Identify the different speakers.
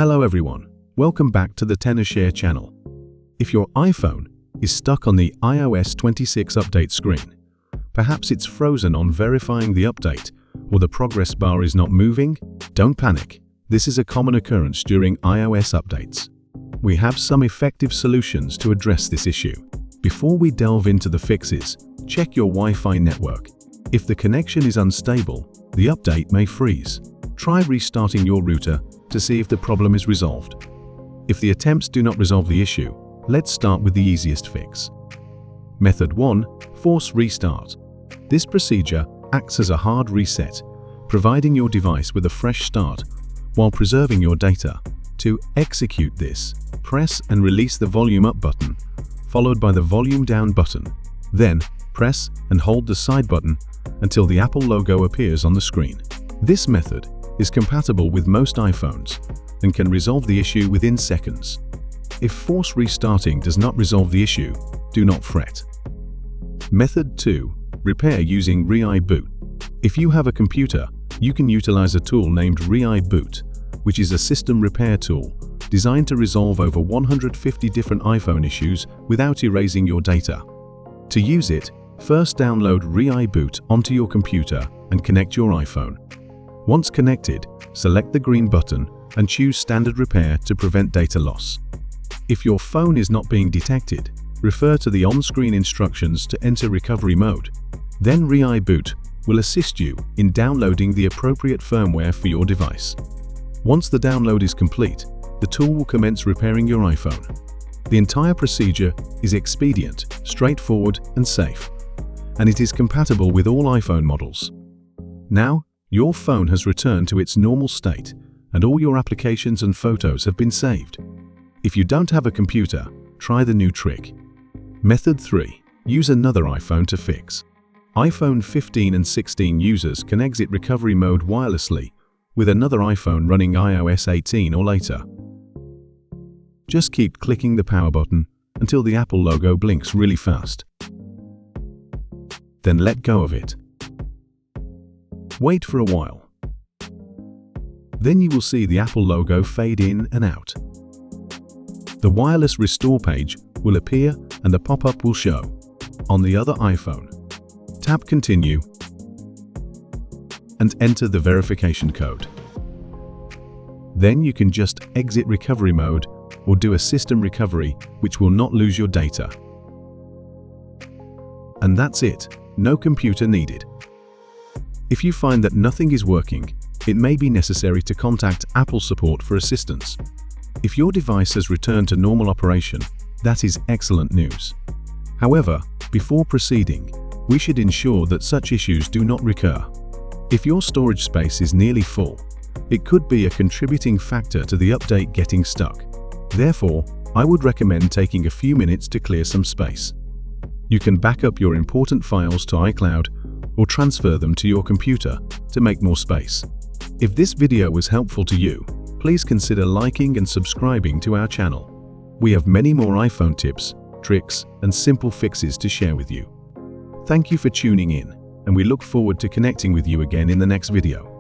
Speaker 1: Hello everyone, welcome back to the tenorshare channel. If your iPhone is stuck on the iOS 26 update screen, perhaps it's frozen on verifying the update, or the progress bar is not moving, don't panic. This is a common occurrence during iOS updates. We have some effective solutions to address this issue. Before we delve into the fixes, check your Wi-Fi network. If the connection is unstable, the update may freeze. Try restarting your router to see if the problem is resolved. If the attempts do not resolve the issue, let's start with the easiest fix. Method 1. Force restart. This procedure acts as a hard reset, providing your device with a fresh start while preserving your data. To execute this, press and release the volume up button, followed by the volume down button. Then, press and hold the side button until the Apple logo appears on the screen. This method is compatible with most iPhones and can resolve the issue within seconds. If force restarting does not resolve the issue, do not fret. Method 2. Repair using ReiBoot. If you have a computer, you can utilize a tool named ReiBoot, which is a system repair tool designed to resolve over 150 different iPhone issues without erasing your data. To use it, first download ReiBoot onto your computer and connect your iPhone. Once connected, select the green button and choose Standard Repair to prevent data loss. If your phone is not being detected, refer to the on-screen instructions to enter recovery mode. Then ReiBoot will assist you in downloading the appropriate firmware for your device. Once the download is complete, the tool will commence repairing your iPhone. The entire procedure is expedient, straightforward, and safe, and it is compatible with all iPhone models. Now, your phone has returned to its normal state, and all your applications and photos have been saved. If you don't have a computer, try the new trick. Method 3. Use another iPhone to fix. iPhone 15 and 16 users can exit recovery mode wirelessly with another iPhone running iOS 18 or later. Just keep clicking the power button until the Apple logo blinks really fast. Then let go of it. Wait for a while. Then you will see the Apple logo fade in and out. The wireless restore page will appear and the pop-up will show. On the other iPhone, tap Continue and enter the verification code. Then you can just exit recovery mode or do a system recovery which will not lose your data. And that's it, no computer needed. If you find that nothing is working, it may be necessary to contact Apple support for assistance. If your device has returned to normal operation, that is excellent news. However, before proceeding, we should ensure that such issues do not recur. If your storage space is nearly full, it could be a contributing factor to the update getting stuck. Therefore, I would recommend taking a few minutes to clear some space. You can back up your important files to iCloud or transfer them to your computer to make more space. If this video was helpful to you, please consider liking and subscribing to our channel. We have many more iPhone tips, tricks, and simple fixes to share with you. Thank you for tuning in, and we look forward to connecting with you again in the next video.